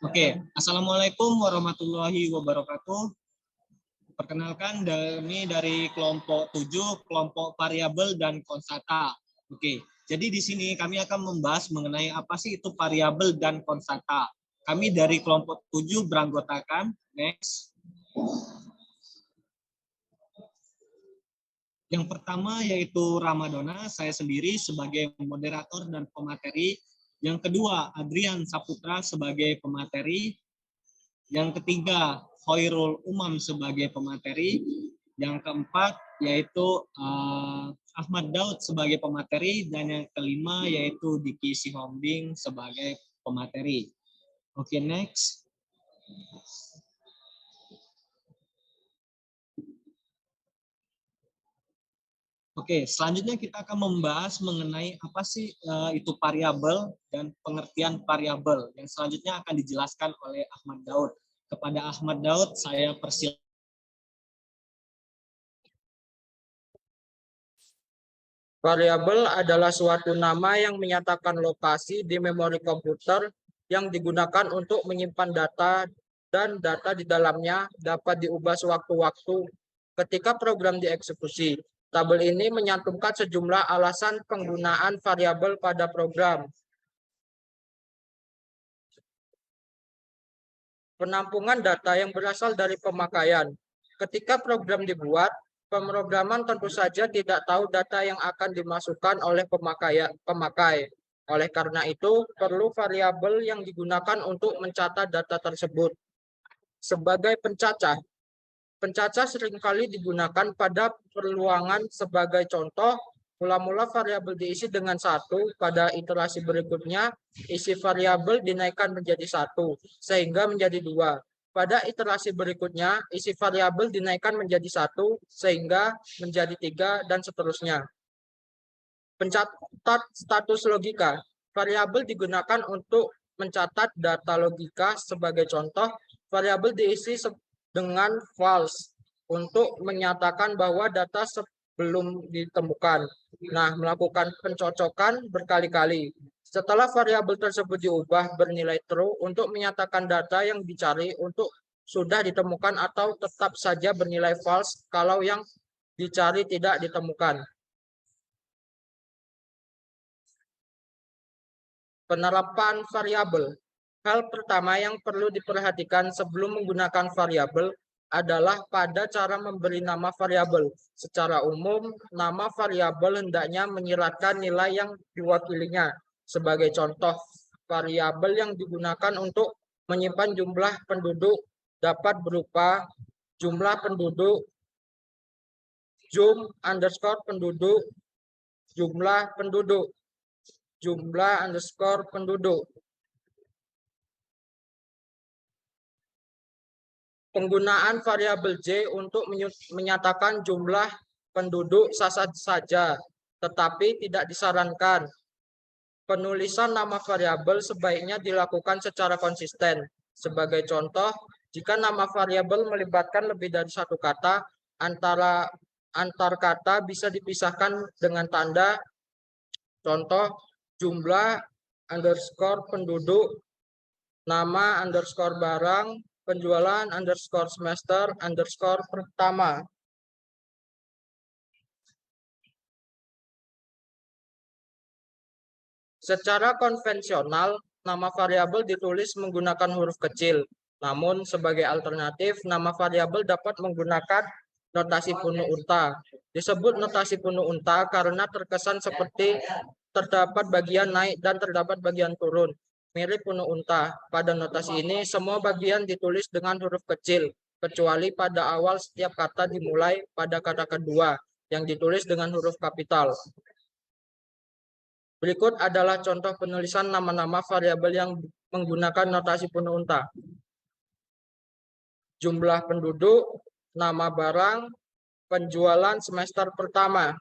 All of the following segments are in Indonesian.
Oke, Assalamualaikum warahmatullahi wabarakatuh. Perkenalkan, kami dari kelompok 7, kelompok variabel dan konstanta. Oke, jadi di sini kami akan membahas mengenai apa sih itu variabel dan konstanta. Kami dari kelompok 7 beranggotakan, next. Yang pertama yaitu Ramadona, saya sendiri sebagai moderator dan pemateri. Yang kedua, Adrian Saputra sebagai pemateri. Yang ketiga, Khairul Umam sebagai pemateri. Yang keempat, yaitu Ahmad Daud sebagai pemateri. Dan yang kelima, yaitu Diki Sihombing sebagai pemateri. Oke, next. Oke, selanjutnya kita akan membahas mengenai apa sih itu variabel dan pengertian variabel. Yang selanjutnya akan dijelaskan oleh Ahmad Daud. Kepada Ahmad Daud, saya persilakan. Variabel adalah suatu nama yang menyatakan lokasi di memori komputer yang digunakan untuk menyimpan data dan data di dalamnya dapat diubah sewaktu-waktu ketika program dieksekusi. Tabel ini menyantumkan sejumlah alasan penggunaan variabel pada program. Penampungan data yang berasal dari pemakaian. Ketika program dibuat, pemrograman tentu saja tidak tahu data yang akan dimasukkan oleh pemakai. Oleh karena itu, perlu variabel yang digunakan untuk mencatat data tersebut. Sebagai pencacah, pencacah seringkali digunakan pada peluangan. Sebagai contoh, mula-mula variabel diisi dengan 1, pada iterasi berikutnya isi variabel dinaikkan menjadi 1, sehingga menjadi 2. Pada iterasi berikutnya, isi variabel dinaikkan menjadi 1, sehingga menjadi 3, dan seterusnya. Pencatat status logika. Variabel digunakan untuk mencatat data logika. Sebagai contoh, variabel diisi dengan false untuk menyatakan bahwa data belum ditemukan. Nah, melakukan pencocokan berkali-kali. Setelah variabel tersebut diubah bernilai true untuk menyatakan data yang dicari untuk sudah ditemukan, atau tetap saja bernilai false kalau yang dicari tidak ditemukan. Penerapan variabel. Hal pertama yang perlu diperhatikan sebelum menggunakan variabel adalah pada cara memberi nama variabel. Secara umum, nama variabel hendaknya menyiratkan nilai yang diwakilinya. Sebagai contoh, variabel yang digunakan untuk menyimpan jumlah penduduk dapat berupa jumlah penduduk, jumlah_penduduk, jumlah_penduduk. Penggunaan variabel J untuk menyatakan jumlah penduduk sah saja, tetapi tidak disarankan. Penulisan nama variabel sebaiknya dilakukan secara konsisten. Sebagai contoh, jika nama variabel melibatkan lebih dari satu kata, antar kata bisa dipisahkan dengan tanda. Contoh, jumlah_penduduk, nama_barang, penjualan_semester_pertama. Secara konvensional, nama variabel ditulis menggunakan huruf kecil. Namun, sebagai alternatif, nama variabel dapat menggunakan notasi penuh unta. Disebut notasi penuh unta karena terkesan seperti terdapat bagian naik dan terdapat bagian turun, mirip penuh unta. Pada notasi ini, semua bagian ditulis dengan huruf kecil, kecuali pada awal setiap kata dimulai pada kata kedua, yang ditulis dengan huruf kapital. Berikut adalah contoh penulisan nama-nama variabel yang menggunakan notasi penuh unta. Jumlah penduduk, nama barang, penjualan semester pertama.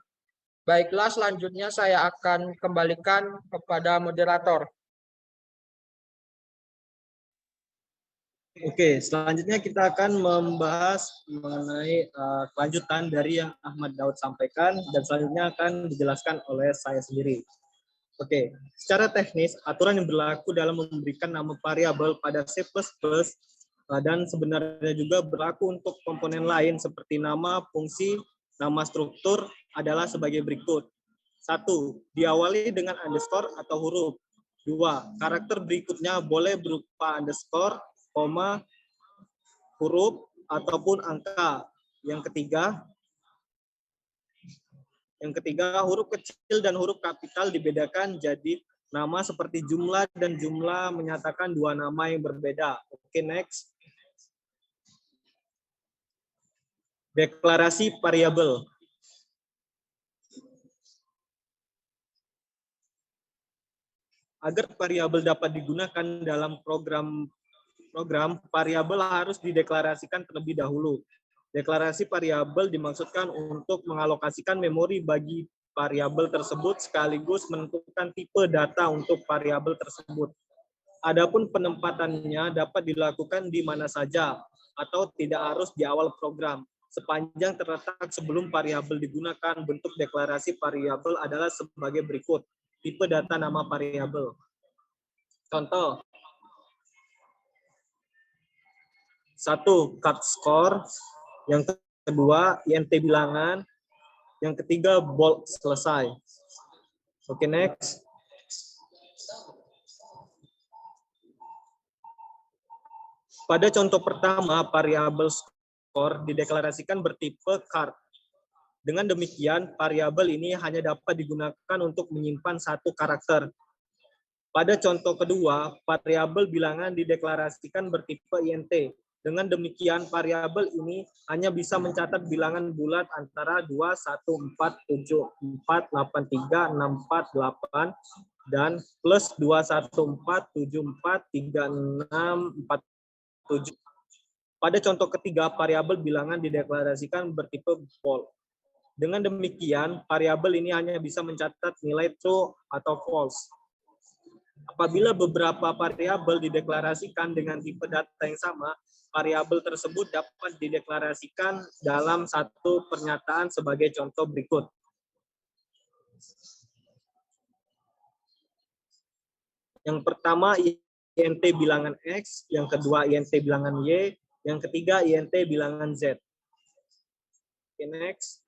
Baiklah, selanjutnya saya akan kembalikan kepada moderator. Oke, selanjutnya kita akan membahas mengenai kelanjutan dari yang Ahmad Daud sampaikan, dan selanjutnya akan dijelaskan oleh saya sendiri. Oke, secara teknis, aturan yang berlaku dalam memberikan nama variabel pada C++ dan sebenarnya juga berlaku untuk komponen lain seperti nama, fungsi, nama struktur adalah sebagai berikut. 1. Diawali dengan underscore atau huruf. 2. Karakter berikutnya boleh berupa underscore, koma, huruf, ataupun angka. Yang ketiga, huruf kecil dan huruf kapital dibedakan jadi nama seperti jumlah dan jumlah menyatakan dua nama yang berbeda. Oke, next. Deklarasi variabel. Agar variabel dapat digunakan dalam program, variabel harus dideklarasikan terlebih dahulu. Deklarasi variabel dimaksudkan untuk mengalokasikan memori bagi variabel tersebut sekaligus menentukan tipe data untuk variabel tersebut. Adapun penempatannya dapat dilakukan di mana saja atau tidak harus di awal program. Sepanjang terletak sebelum variabel digunakan, bentuk deklarasi variabel adalah sebagai berikut. Tipe data nama variabel. Contoh. 1. Cut score. Yang kedua, INT bilangan. Yang ketiga, bold selesai. Oke, next. Pada contoh pertama, variabel score dideklarasikan bertipe card. Dengan demikian, variabel ini hanya dapat digunakan untuk menyimpan satu karakter. Pada contoh kedua, variabel bilangan dideklarasikan bertipe INT. Dengan demikian, variabel ini hanya bisa mencatat bilangan bulat antara 2, 1, 4, 7, 4, 8, 3, 6, 4, 8, dan plus 2, 1, 4, 7, 4, 3, 6, 4, 7. Pada contoh ketiga, variabel bilangan dideklarasikan bertipe bold. Dengan demikian, variabel ini hanya bisa mencatat nilai true atau false. Apabila beberapa variabel dideklarasikan dengan tipe data yang sama, variabel tersebut dapat dideklarasikan dalam satu pernyataan sebagai contoh berikut. Yang pertama, INT bilangan X, yang kedua INT bilangan Y, yang ketiga INT bilangan Z. Oke, next.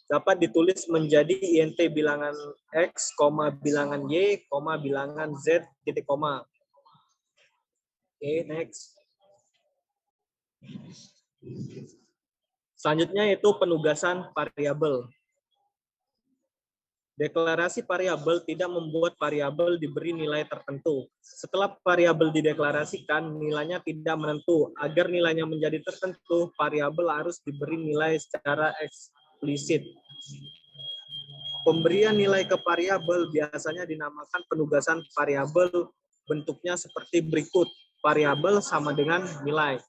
Dapat ditulis menjadi INT bilangan X, bilangan Y, bilangan Z, titik koma. Oke, next. Selanjutnya itu penugasan variabel. Deklarasi variabel tidak membuat variabel diberi nilai tertentu. Setelah variabel dideklarasikan, nilainya tidak menentu. Agar nilainya menjadi tertentu, variabel harus diberi nilai secara eksplisit. Pemberian nilai ke variabel biasanya dinamakan penugasan variabel. Bentuknya seperti berikut. Variabel sama dengan nilai.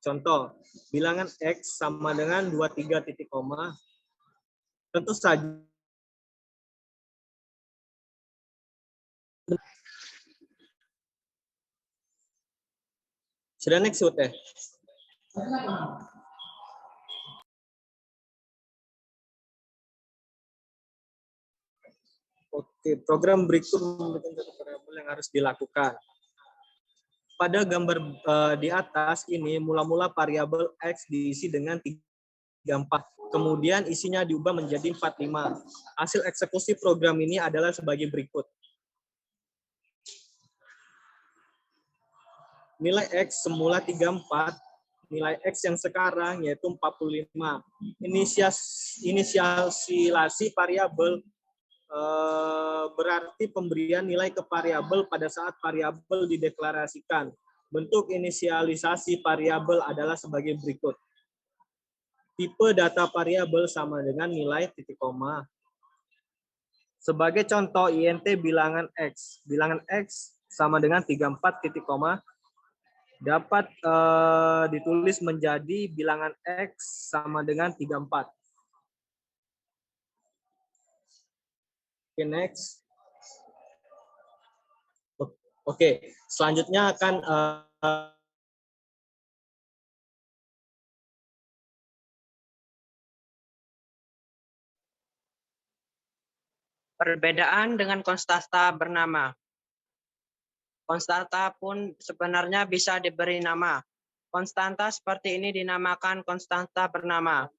Contoh, bilangan X sama dengan 23 titik koma. Tentu saja sudah next ya. Oke, program berikut memberikan satu variabel yang harus dilakukan. Pada gambar di atas ini, mula-mula variabel X diisi dengan 34. Kemudian isinya diubah menjadi 45. Hasil eksekusi program ini adalah sebagai berikut. Nilai X semula 34, nilai X yang sekarang yaitu 45. Inisialisasi variabel berarti pemberian nilai ke variabel pada saat variabel dideklarasikan. Bentuk inisialisasi variabel adalah sebagai berikut. Tipe data variabel sama dengan nilai titik koma. Sebagai contoh, INT bilangan X. Bilangan X sama dengan 34 titik koma. Dapat ditulis menjadi bilangan X sama dengan 34. Oke, next. Oke, selanjutnya akan Perbedaan dengan konstanta bernama. Konstanta pun sebenarnya bisa diberi nama. Konstanta seperti ini dinamakan konstanta bernama.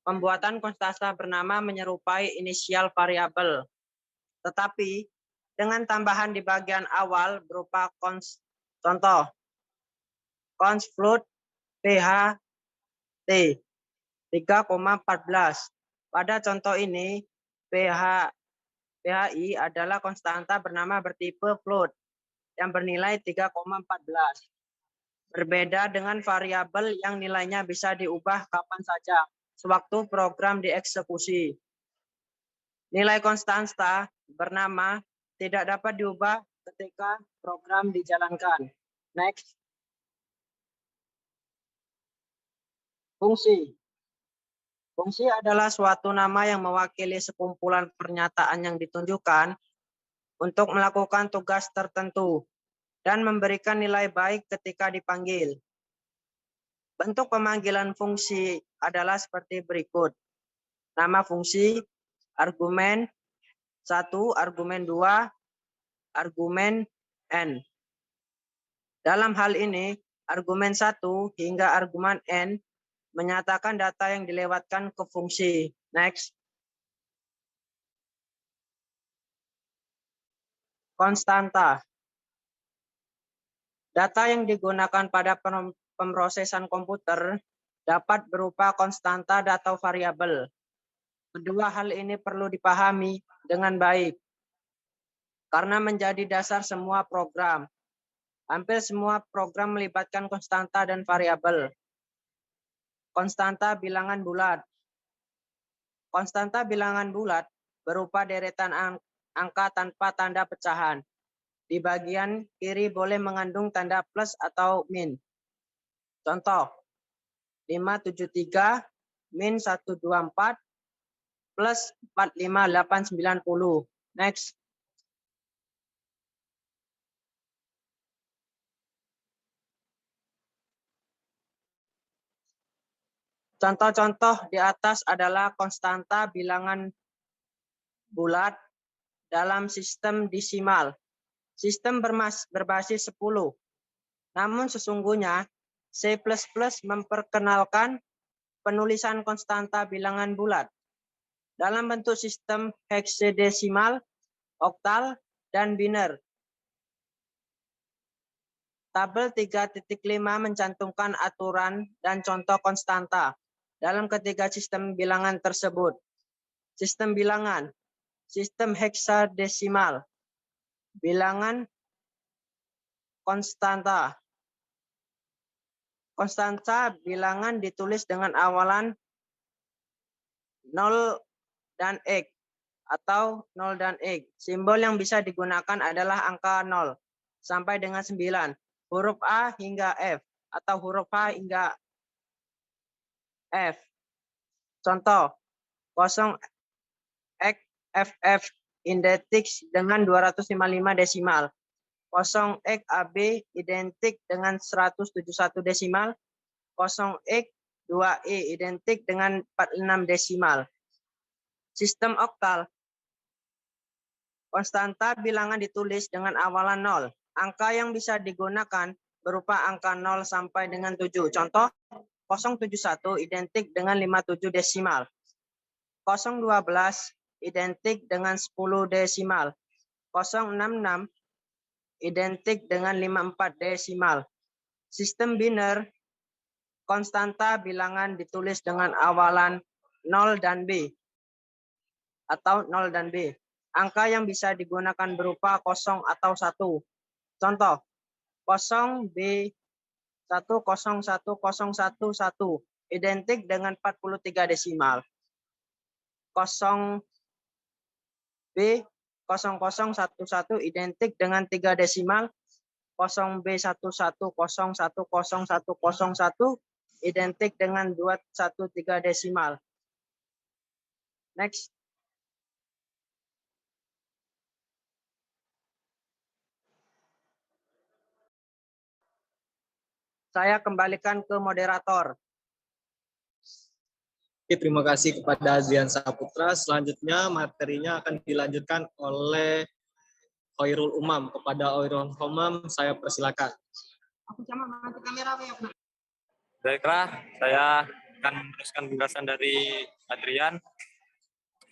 Pembuatan konstanta bernama menyerupai inisial variabel. Tetapi dengan tambahan di bagian awal berupa contoh. Const float pH T 3,14. Pada contoh ini, PHI adalah konstanta bernama bertipe float yang bernilai 3,14. Berbeda dengan variabel yang nilainya bisa diubah kapan saja sewaktu program dieksekusi. Nilai konstanta bernama tidak dapat diubah ketika program dijalankan. Next. Fungsi. Fungsi adalah suatu nama yang mewakili sekumpulan pernyataan yang ditunjukkan untuk melakukan tugas tertentu dan memberikan nilai baik ketika dipanggil. Bentuk pemanggilan fungsi adalah seperti berikut. Nama fungsi, argumen 1, argumen 2, argumen N. Dalam hal ini, argumen 1 hingga argumen N menyatakan data yang dilewatkan ke fungsi. Next. Konstanta. Data yang digunakan pada pemrosesan komputer dapat berupa konstanta atau variabel. Kedua hal ini perlu dipahami dengan baik karena menjadi dasar semua program. Hampir semua program melibatkan konstanta dan variabel. Konstanta bilangan bulat. Konstanta bilangan bulat berupa deretan angka tanpa tanda pecahan. Di bagian kiri boleh mengandung tanda plus atau min. Contoh, 573 min 124 plus 45890. Next. Contoh-contoh di atas adalah konstanta bilangan bulat dalam sistem desimal. Sistem berbasis 10. Namun sesungguhnya C++ memperkenalkan penulisan konstanta bilangan bulat dalam bentuk sistem heksadesimal, oktal, dan biner. Tabel 3.5 mencantumkan aturan dan contoh konstanta dalam ketiga sistem bilangan tersebut. Sistem bilangan, sistem heksadesimal, bilangan konstanta. Konstanta bilangan ditulis dengan awalan 0 dan X atau 0 dan X. Simbol yang bisa digunakan adalah angka 0 sampai dengan 9. Huruf A hingga F atau huruf H hingga F. Contoh, 0 X FF identik dengan 255 desimal. 0 X AB identik dengan 171 desimal. 0 X 2E identik dengan 46 desimal. Sistem oktal. Konstanta bilangan ditulis dengan awalan 0. Angka yang bisa digunakan berupa angka 0 sampai dengan 7. Contoh, 071 identik dengan 57 desimal. 012 identik dengan 10 desimal. 066 identik dengan 54 desimal. Sistem biner, konstanta bilangan ditulis dengan awalan 0 dan B atau 0 dan B. Angka yang bisa digunakan berupa 0 atau 1. Contoh, 0 B 101011 identik dengan 43 desimal. 0 B 0011 identik dengan 3 desimal. 0 B 11010101 identik dengan 213 desimal. Next. Saya kembalikan ke moderator. Oke, terima kasih kepada Adrian Saputra. Selanjutnya materinya akan dilanjutkan oleh Khairul Umam. Kepada Khairul Umam, saya persilakan. Baiklah, saya akan meneruskan penjelasan dari Adrian.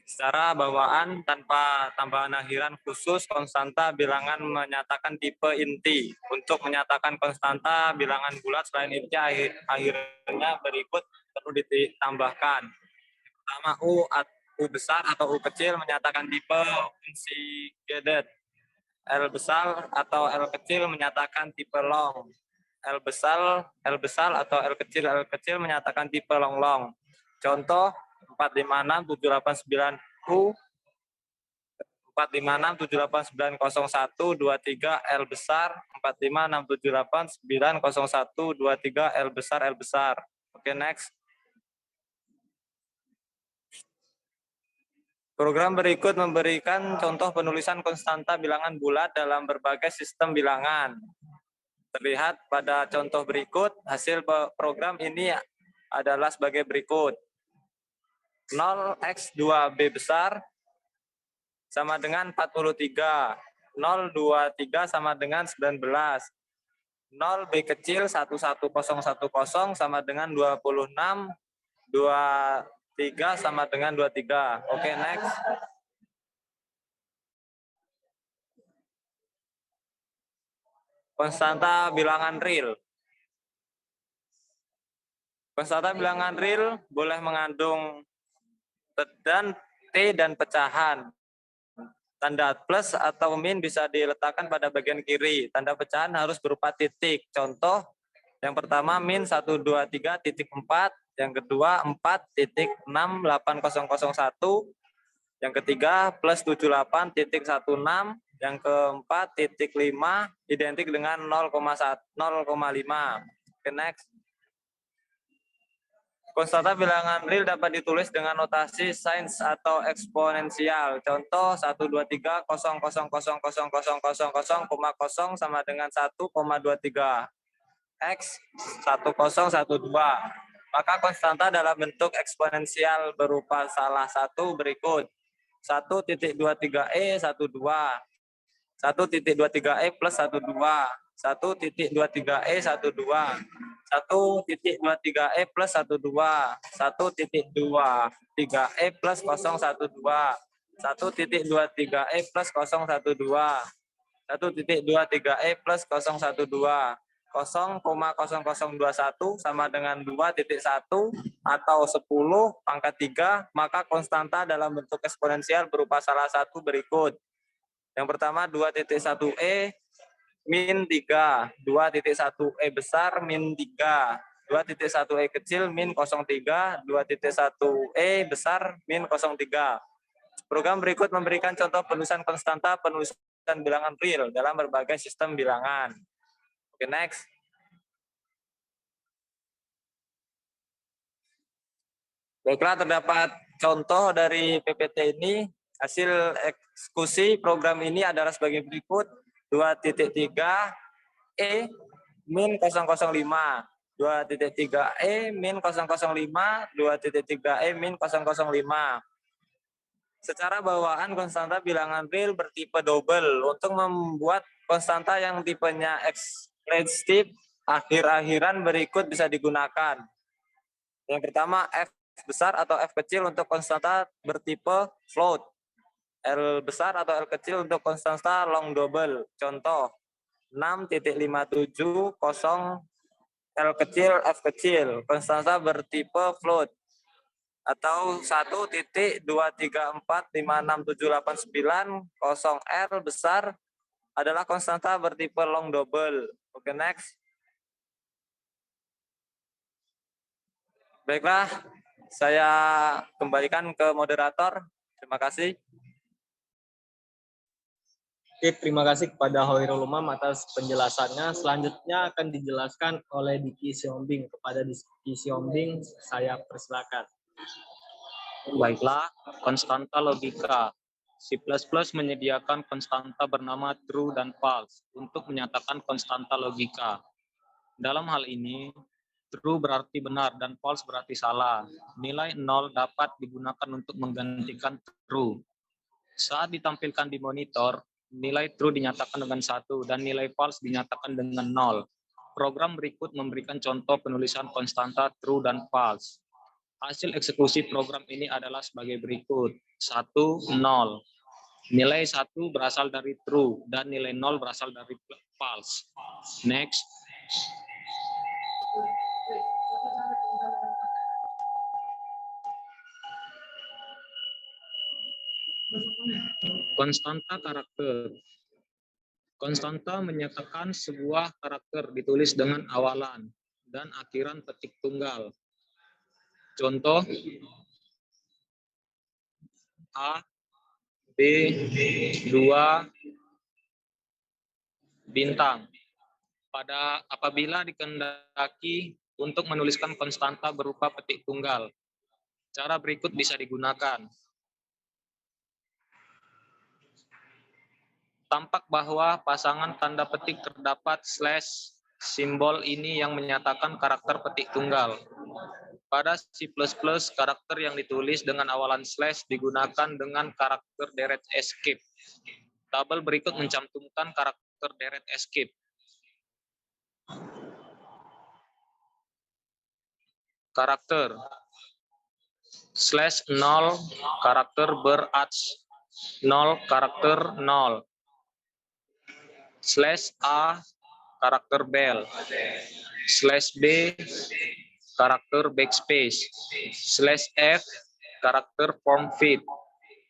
Secara bawaan tanpa tambahan akhiran khusus, konstanta bilangan menyatakan tipe inti. Untuk menyatakan konstanta bilangan bulat selain inti akhirnya berikut perlu ditambahkan. Pertama, U besar atau U kecil menyatakan tipe unsigated. L besar atau L kecil menyatakan tipe long. L besar atau L kecil menyatakan tipe long. Contoh 456 789 U 456 789 01 23 L besar 456 789 01 23 L besar. Oke, next. Program berikut memberikan contoh penulisan konstanta bilangan bulat dalam berbagai sistem bilangan. Terlihat pada contoh berikut, hasil program ini adalah sebagai berikut. 0x2b besar sama dengan 43. 023 sama dengan 19. 0b kecil 11010 sama dengan 26. 23 sama dengan 23. Oke, next. Konstanta bilangan real. Konstanta bilangan real boleh mengandung T dan pecahan. Tanda plus atau min bisa diletakkan pada bagian kiri. Tanda pecahan harus berupa titik. Contoh, yang pertama min 123.4, yang kedua 4.68001, yang ketiga plus 78.16, yang keempat titik 5 identik dengan 0,5. Oke, next. Konstanta bilangan real dapat ditulis dengan notasi sains atau eksponensial. Contoh 123 0,00000,0 sama dengan 1,23 x 1012. Maka konstanta dalam bentuk eksponensial berupa salah satu berikut. 1.23e 12, 1.23e plus 12, 1.23e 12, 1.23e plus 12, 1.23e plus 012, 1.23e plus 012, 1.23e plus 012, 0,0021 sama dengan 2.1 atau 10 pangkat 3, maka konstanta dalam bentuk eksponensial berupa salah satu berikut. Yang pertama 2.1e min 3, 2.1e besar min 3, 2.1e kecil min 0,3, 2.1e besar min 0,3. Program berikut memberikan contoh penulisan konstanta penulisan bilangan real dalam berbagai sistem bilangan. Oke, next. Baiklah, terdapat contoh dari PPT ini. Hasil eksekusi program ini adalah sebagai berikut. 2.3e min 005, 2.3e min 005, 2.3e min 005. Secara bawaan konstanta bilangan real bertipe double. Untuk membuat konstanta yang tipenya ekspresif akhir-akhiran berikut bisa digunakan. Yang pertama F besar atau F kecil untuk konstanta bertipe float. L besar atau L kecil untuk konstanta long double. Contoh 6.570 L kecil F kecil, konstanta bertipe float. Atau 1.234567890 R besar adalah konstanta bertipe long double. Oke, next. Baiklah, saya kembalikan ke moderator. Terima kasih. Oke, terima kasih kepada Khairul Umam atas penjelasannya. Selanjutnya akan dijelaskan oleh Diki Siombing. Kepada Diki Siombing, saya persilakan. Baiklah, konstanta logika. C++ menyediakan konstanta bernama true dan false untuk menyatakan konstanta logika. Dalam hal ini, True berarti benar dan false berarti salah. Nilai 0 dapat digunakan untuk menggantikan true. Saat ditampilkan di monitor, nilai true dinyatakan dengan 1 dan nilai false dinyatakan dengan 0. Program berikut memberikan contoh penulisan konstanta true dan false. Hasil eksekusi program ini adalah sebagai berikut. 1, 0. Nilai 1 berasal dari true dan nilai 0 berasal dari false. Next. Konstanta karakter. Konstanta menyatakan sebuah karakter ditulis dengan awalan dan akhiran petik tunggal. Contoh A, B, 2, bintang. Apabila dikehendaki untuk menuliskan konstanta berupa petik tunggal, cara berikut bisa digunakan. Tampak bahwa pasangan tanda petik terdapat slash simbol ini yang menyatakan karakter petik tunggal. Pada C++, karakter yang ditulis dengan awalan slash digunakan dengan karakter deret escape. Tabel berikut mencantumkan karakter deret escape. Karakter slash 0, karakter berarts 0, karakter 0. Slash A, karakter bell. Slash B, karakter backspace. Slash F, karakter form fit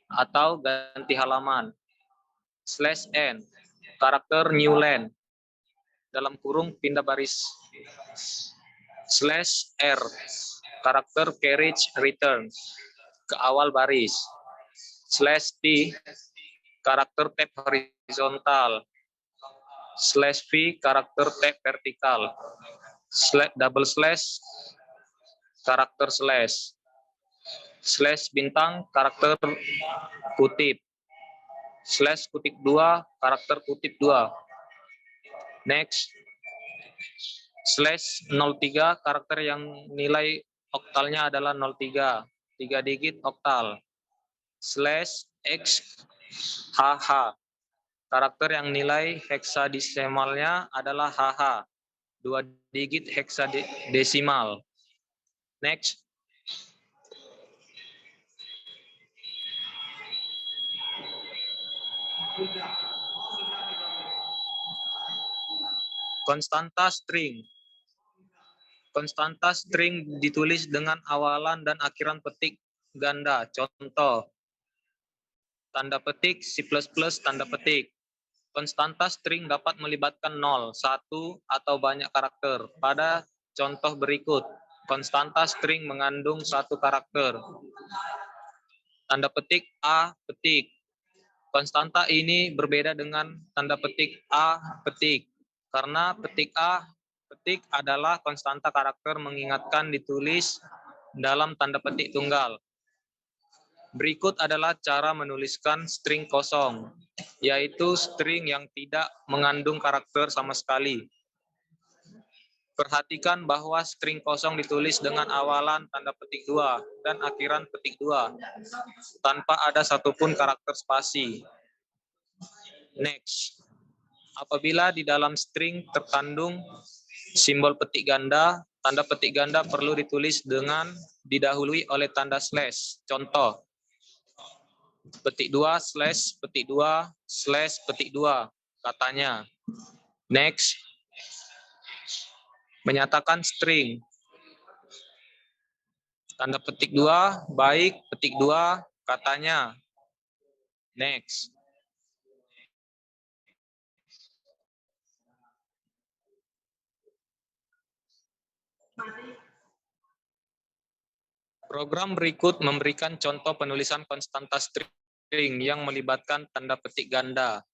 atau ganti halaman. Slash N, karakter new line dalam kurung pindah baris. Slash R, karakter carriage return ke awal baris. Slash T, karakter tab horizontal. Slash V, karakter tab vertikal. Double slash, karakter slash. Slash bintang, karakter kutip. Slash kutip 2, karakter kutip 2. Next. Slash 03, karakter yang nilai oktalnya adalah 03. 3 digit oktal. Slash X, HH. Karakter yang nilai heksadesimalnya adalah HH. 2 digit heksadesimal. Next. Konstanta string. Konstanta string ditulis dengan awalan dan akhiran petik ganda. Contoh. Tanda petik C++ tanda petik. Konstanta string dapat melibatkan 0, 1, atau banyak karakter. Pada contoh berikut, konstanta string mengandung 1 karakter. Tanda petik A petik. Konstanta ini berbeda dengan tanda petik A petik. Karena petik A petik adalah konstanta karakter mengingatkan ditulis dalam tanda petik tunggal. Berikut adalah cara menuliskan string kosong, yaitu string yang tidak mengandung karakter sama sekali. Perhatikan bahwa string kosong ditulis dengan awalan tanda petik 2 dan akhiran petik 2, tanpa ada satupun karakter spasi. Next. Apabila di dalam string terkandung simbol petik ganda, tanda petik ganda perlu ditulis dengan didahului oleh tanda slash. Contoh. Petik 2 slash petik 2 slash petik 2 katanya. Next. Menyatakan string. Tanda petik 2 baik petik 2 katanya. Next. Program berikut memberikan contoh penulisan konstanta string yang melibatkan tanda petik ganda.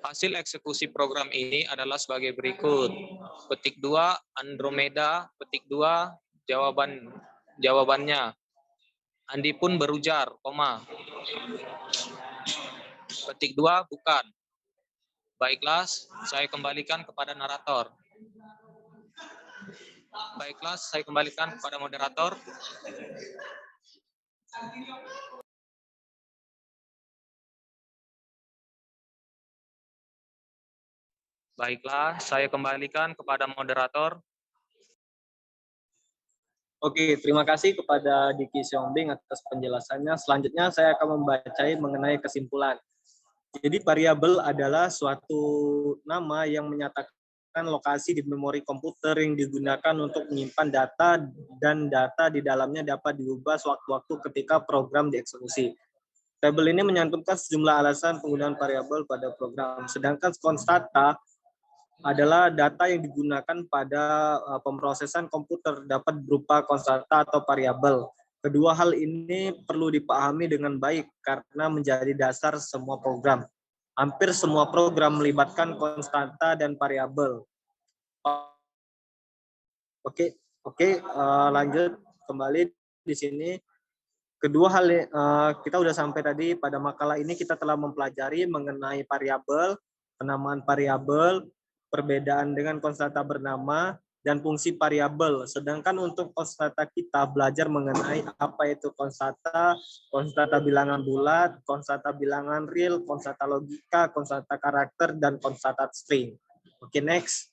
Hasil eksekusi program ini adalah sebagai berikut. Petik 2 Andromeda, petik 2 jawabannya. Andi pun berujar, koma. Petik 2, bukan. Baiklah, saya kembalikan kepada narator. Baiklah, saya kembalikan kepada moderator. Baiklah, saya kembalikan kepada moderator. Oke, terima kasih kepada Diki Siongbing atas penjelasannya. Selanjutnya saya akan membacai mengenai kesimpulan. Jadi variabel adalah suatu nama yang menyatakan lokasi di memori komputer yang digunakan untuk menyimpan data dan data di dalamnya dapat diubah sewaktu-waktu ketika program dieksekusi. Tabel ini menyantumkan sejumlah alasan penggunaan variabel pada program. Sedangkan konstanta adalah data yang digunakan pada pemrosesan komputer dapat berupa konstanta atau variabel. Kedua hal ini perlu dipahami dengan baik karena menjadi dasar semua program. Hampir semua program melibatkan konstanta dan variabel. Oke, lanjut kembali di sini. Kedua hal kita sudah sampai tadi pada makalah ini kita telah mempelajari mengenai variabel, penamaan variabel, perbedaan dengan konstanta bernama, dan fungsi variabel. Sedangkan untuk konstanta kita belajar mengenai apa itu konstanta, konstanta bilangan bulat, konstanta bilangan real, konstanta logika, konstanta karakter, dan konstanta string. Oke, next.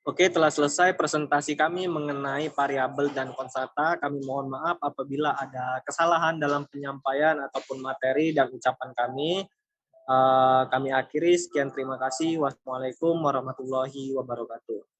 Oke, telah selesai presentasi kami mengenai variabel dan konstanta. Kami mohon maaf apabila ada kesalahan dalam penyampaian ataupun materi dan ucapan kami. Kami akhiri, sekian terima kasih. Wassalamualaikum warahmatullahi wabarakatuh.